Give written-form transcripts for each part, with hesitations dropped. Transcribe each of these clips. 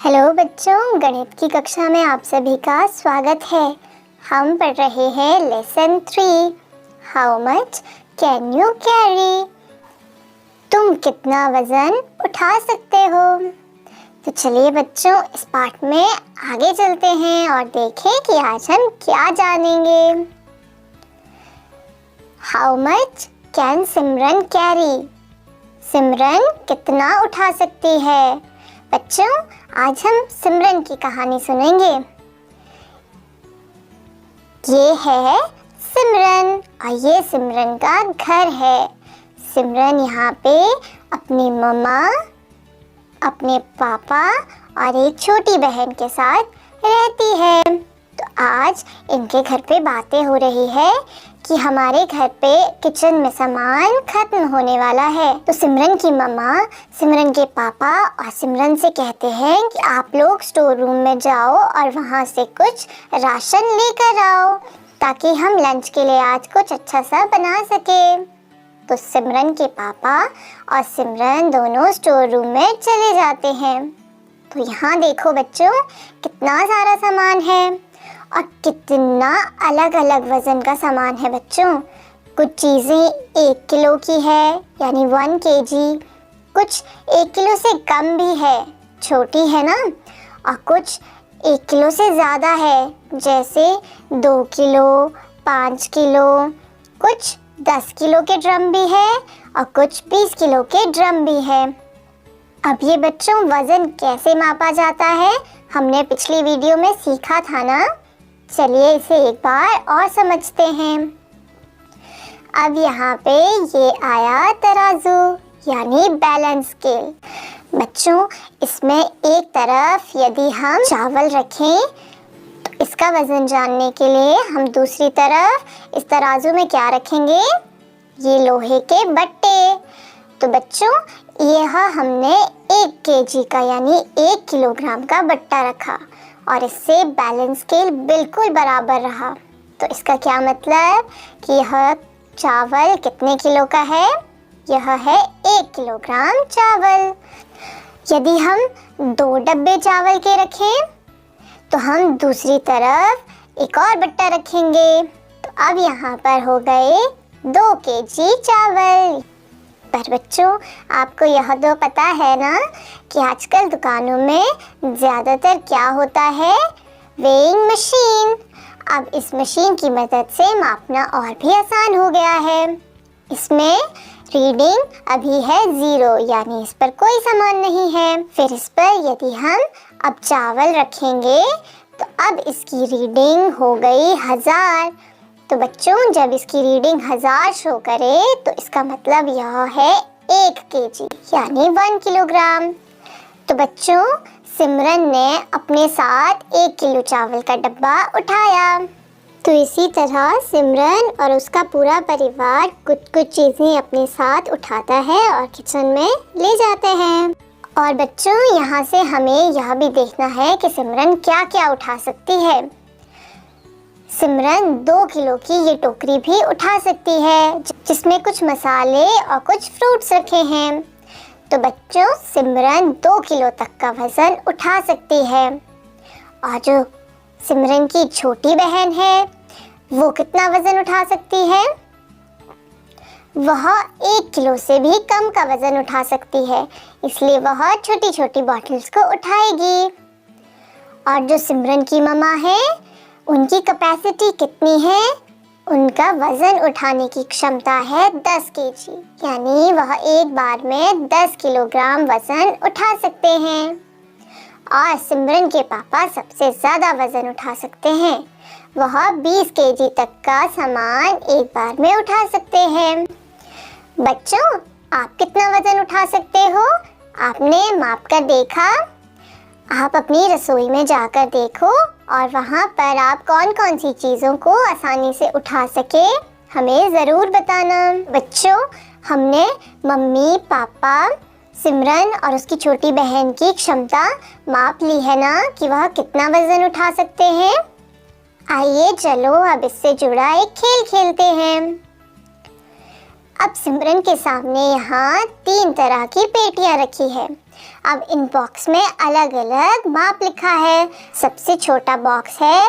Hello बच्चों, गणित की कक्षा में आप सभी का स्वागत है। हम पढ़ रहे हैं lesson 3, how much can you carry. तुम कितना वजन उठा सकते हो। तो चलिए बच्चों, इस पाठ में आगे चलते हैं और देखें कि आज हम क्या जानेंगे। How much can Simran carry. Simran कितना उठा सकती है। बच्चों, आज हम सिमरन की कहानी सुनेंगे। ये है सिमरन और ये सिमरन का घर है। सिमरन यहाँ पे अपनी मम्मा, अपने पापा और एक छोटी बहन के साथ रहती है। तो आज इनके घर पे बातें हो रही है कि हमारे घर पे किचन में सामान खत्म होने वाला है। तो सिमरन की मम्मा सिमरन के पापा और सिमरन से कहते हैं कि आप लोग स्टोर रूम में जाओ और वहाँ से कुछ राशन लेकर आओ ताकि हम लंच के लिए आज कुछ अच्छा सा बना सके। तो सिमरन के पापा और सिमरन दोनों स्टोर रूम में चले जाते हैं। तो यहाँ देखो बच्चों, कितना सारा सामान है और कितना अलग अलग वजन का सामान है बच्चों। कुछ चीज़ें 1 किलो की है यानी 1 kg, कुछ 1 किलो से कम भी है, छोटी है ना, और कुछ 1 किलो से ज़्यादा है, जैसे 2 किलो, 5 किलो, कुछ 10 किलो के ड्रम भी है और कुछ 20 किलो के ड्रम भी है। अब ये बच्चों वज़न कैसे मापा जाता है, हमने पिछली वीडियो में सीखा था ना। चलिए इसे एक बार और समझते हैं। अब यहाँ पे ये आया तराजू यानी बैलेंस स्केल। बच्चों, इसमें एक तरफ यदि हम चावल रखें तो इसका वज़न जानने के लिए हम दूसरी तरफ इस तराजू में क्या रखेंगे, ये लोहे के बट्टे। तो बच्चों, यह हमने 1 kg का यानी 1 किलोग्राम का बट्टा रखा और इससे बैलेंस स्केल बिल्कुल बराबर रहा। तो इसका क्या मतलब कि यह चावल कितने किलो का है, यह है 1 किलोग्राम चावल। यदि हम 2 डब्बे चावल के रखें तो हम दूसरी तरफ एक और बट्टा रखेंगे। तो अब यहाँ पर हो गए 2 kg चावल। पर बच्चों, आपको यह तो पता है ना कि आजकल दुकानों में ज़्यादातर क्या होता है, वेइंग मशीन। अब इस मशीन की मदद से मापना और भी आसान हो गया है। इसमें रीडिंग अभी है 0 यानी इस पर कोई सामान नहीं है। फिर इस पर यदि हम अब चावल रखेंगे तो अब इसकी रीडिंग हो गई 1000। तो बच्चों, जब इसकी रीडिंग 1000 शो करे तो इसका मतलब यह है 1 kg यानी 1 किलोग्राम। तो बच्चों, सिमरन ने अपने साथ 1 किलो चावल का डब्बा उठाया। तो इसी तरह सिमरन और उसका पूरा परिवार कुछ कुछ चीज़ें अपने साथ उठाता है और किचन में ले जाते हैं। और बच्चों, यहाँ से हमें यह भी देखना है कि सिमरन क्या क्या उठा सकती है। सिमरन 2 किलो की ये टोकरी भी उठा सकती है जिसमें कुछ मसाले और कुछ फ्रूट्स रखे हैं। तो बच्चों, सिमरन 2 किलो तक का वज़न उठा सकती है। और जो सिमरन की छोटी बहन है वो कितना वज़न उठा सकती है, वह 1 किलो से भी कम का वज़न उठा सकती है, इसलिए वह छोटी छोटी बॉटल्स को उठाएगी। और जो सिमरन की मम्मा है उनकी कैपेसिटी कितनी है, उनका वज़न उठाने की क्षमता है 10 kg यानी वह एक बार में 10 किलोग्राम वज़न उठा सकते हैं। और सिमरन के पापा सबसे ज़्यादा वज़न उठा सकते हैं, वह 20 kg तक का सामान एक बार में उठा सकते हैं। बच्चों, आप कितना वज़न उठा सकते हो, आपने माप कर देखा? आप अपनी रसोई में जाकर देखो और वहाँ पर आप कौन कौन सी चीज़ों को आसानी से उठा सके हमें ज़रूर बताना। बच्चों, हमने मम्मी, पापा, सिमरन और उसकी छोटी बहन की क्षमता माप ली है ना कि वह कितना वज़न उठा सकते हैं। आइए चलो अब इससे जुड़ा एक खेल खेलते हैं। अब सिमरन के सामने यहाँ 3 तरह की पेटियाँ रखी है। अब इन बॉक्स में अलग अलग माप लिखा है। सबसे छोटा बॉक्स है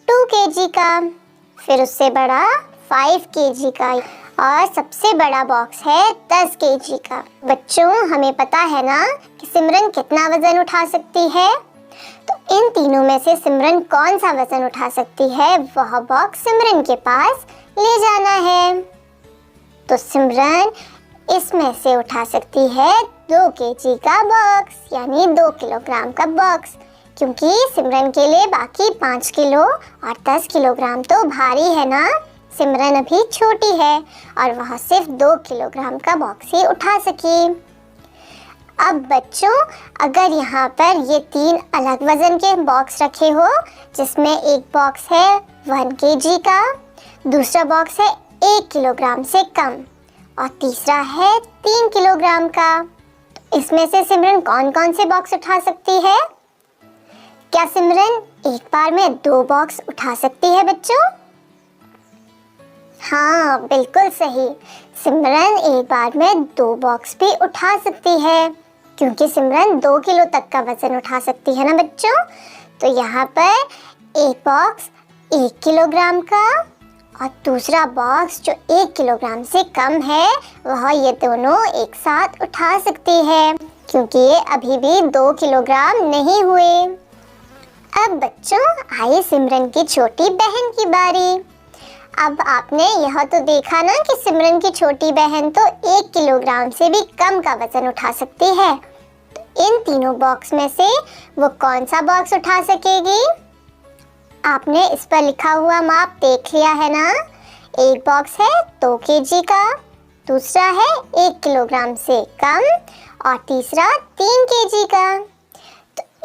2 kg का, फिर उससे बड़ा 5 kg का, और सबसे बड़ा बॉक्स है 10 kg का। बच्चों, हमें पता है ना कि सिमरन कितना वजन उठा सकती है। तो इन तीनों में से सिमरन कौन सा वजन उठा सकती है, वह बॉक्स सिमरन के पास ले जाना है। तो सिमरन इसमें से उठा सकती है 2 kg का बॉक्स, यानी 2 किलोग्राम का बॉक्स, क्योंकि सिमरन के लिए बाकी 5 किलो और 10 किलोग्राम तो भारी है ना। सिमरन अभी छोटी है और वह सिर्फ 2 किलोग्राम का बॉक्स ही उठा सकी। अब बच्चों, अगर यहाँ पर ये 3 अलग वजन के बॉक्स रखे हो, जिसमें एक बॉक्स है 1 kg का, दूसरा बॉक्स है 1 किलोग्राम से कम और तीसरा है 3 किलोग्राम का, तो इसमें से सिमरन कौन कौन से बॉक्स उठा सकती है? क्या सिमरन एक बार में 2 बॉक्स उठा सकती है बच्चों? हाँ, बिल्कुल सही। सिमरन एक बार में 2 बॉक्स भी उठा सकती है, क्योंकि सिमरन 2 किलो तक का वजन उठा सकती है ना बच्चों। तो यहाँ पर एक बॉक्स 1 किलोग्राम का और दूसरा बॉक्स जो 1 किलोग्राम से कम है, वह ये दोनों एक साथ उठा सकती है, क्योंकि ये अभी भी 2 किलोग्राम नहीं हुए। अब बच्चों, आई सिमरन की छोटी बहन की बारी। अब आपने यह तो देखा ना कि सिमरन की छोटी बहन तो 1 किलोग्राम से भी कम का वजन उठा सकती है। तो इन तीनों बॉक्स में से वो कौन सा बॉक्स उठा सकेगी? आपने इस पर लिखा हुआ माप देख लिया है ना। एक बॉक्स है 2 kg का, दूसरा है 1 किलोग्राम से कम और तीसरा 3 kg का।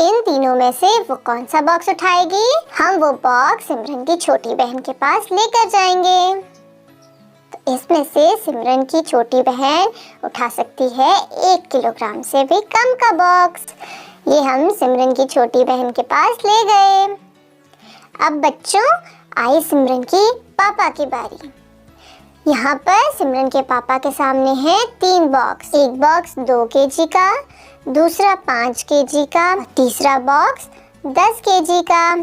इन तीनों में से वो कौन सा बॉक्स उठाएगी? हम वो बॉक्स सिमरन की छोटी बहन के पास लेकर जाएंगे। तो इसमें से सिमरन की छोटी बहन उठा सकती है 1 किलोग्राम से भी कम का बॉक्स। ये हम सिमरन की छोटी बहन के पास ले गए। अब बच्चों, आई सिमरन की पापा की बारी। यहाँ पर सिमरन के पापा के सामने है 3 बॉक्स। एक बॉक्स 2 kg का, दूसरा 5 kg का, तीसरा बॉक्स 10 kg का।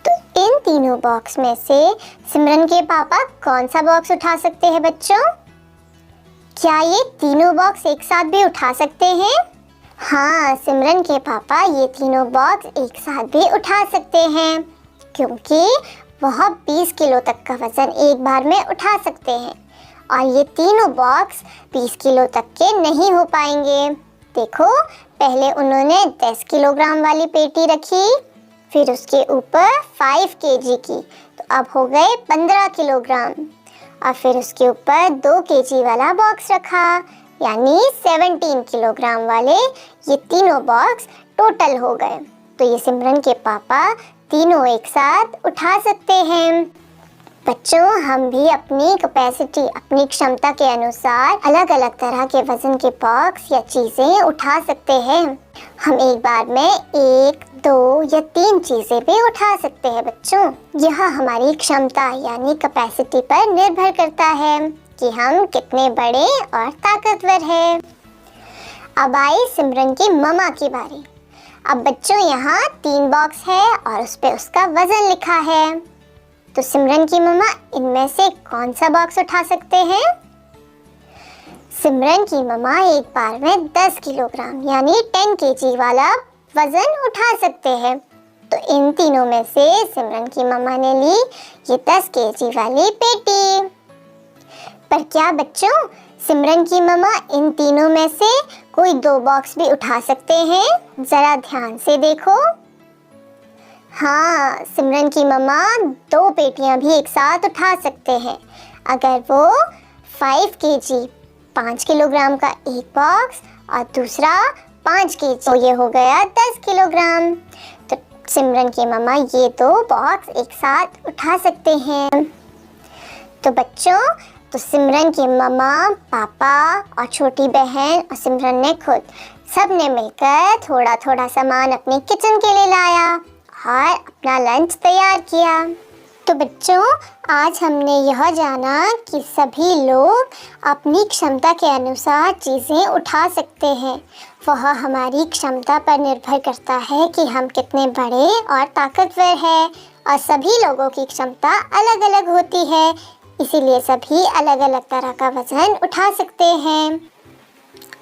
तो इन तीनों बॉक्स में से सिमरन के पापा कौन सा बॉक्स उठा सकते हैं बच्चों? क्या ये तीनों बॉक्स एक साथ भी उठा सकते हैं? हाँ, सिमरन के पापा ये तीनों बॉक्स एक साथ भी उठा सकते हैं, क्योंकि वह 20 किलो तक का वजन एक बार में उठा सकते हैं और ये तीनों बॉक्स 20 किलो तक के नहीं हो पाएंगे। देखो, पहले उन्होंने 10 किलोग्राम वाली पेटी रखी, फिर उसके ऊपर 5 kg की, तो अब हो गए 15 किलोग्राम, और फिर उसके ऊपर 2 kg वाला बॉक्स रखा, यानी 17 किलोग्राम वाले ये तीनों बॉक्स टोटल हो गए। तो ये सिमरन के पापा तीनों एक साथ उठा सकते हैं। बच्चों, हम भी अपनी कैपेसिटी, अपनी क्षमता के अनुसार अलग अलग तरह के वजन के बॉक्स या चीजें उठा सकते हैं। हम एक बार में 1, 2 या 3 चीजें भी उठा सकते हैं बच्चों। यह हमारी क्षमता यानी कैपेसिटी पर निर्भर करता है कि हम कितने बड़े और ताकतवर हैं। अब आई सिमरन की मम्मा की बारी। अब बच्चों, यहाँ 3 बॉक्स है और उस पे उसका वजन लिखा है। तो सिमरन की मम्मा इनमें से कौन सा बॉक्स उठा सकते हैं? सिमरन की मम्मा एक बार में 10 किलोग्राम यानी 10 kg वाला वजन उठा सकते हैं। तो इन तीनों में से सिमरन की मम्मा ने ली ये 10 kg वाली पेटी। पर क्या बच्चों, सिमरन की मम्मा इन तीनों में से कोई 2 बॉक्स भी उठा सकते हैं? जरा ध्यान से देखो। हाँ, सिमरन की मम्मा 2 पेटियां भी एक साथ उठा सकते हैं। अगर वो 5 kg 5 किलोग्राम का एक बॉक्स और दूसरा 5 kg, तो ये हो गया 10 किलोग्राम। तो सिमरन की मम्मा ये 2 बॉक्स एक साथ उठा सकते हैं। तो बच्चों, तो सिमरन की मम्मा, पापा और छोटी बहन और सिमरन ने खुद सब ने मिलकर थोड़ा थोड़ा सामान अपने किचन के लिए लाया और अपना लंच तैयार किया। तो बच्चों, आज हमने यह जाना कि सभी लोग अपनी क्षमता के अनुसार चीज़ें उठा सकते हैं। वह हमारी क्षमता पर निर्भर करता है कि हम कितने बड़े और ताकतवर हैं, और सभी लोगों की क्षमता अलग अलग होती है, इसीलिए सभी अलग अलग तरह का वजन उठा सकते हैं।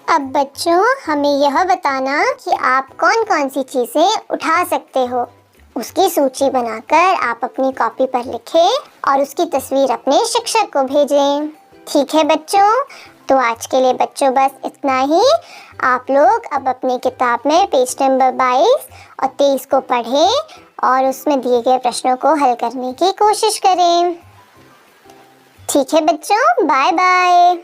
अब बच्चों, हमें यह बताना कि आप कौन कौन सी चीज़ें उठा सकते हो। उसकी सूची बनाकर आप अपनी कॉपी पर लिखें और उसकी तस्वीर अपने शिक्षक को भेजें। ठीक है बच्चों, तो आज के लिए बच्चों बस इतना ही। आप लोग अब अपनी किताब में पेज नंबर 22 और 23 को पढ़ें और उसमें दिए गए प्रश्नों को हल करने की कोशिश करें। ठीक है बच्चों, बाय बाय।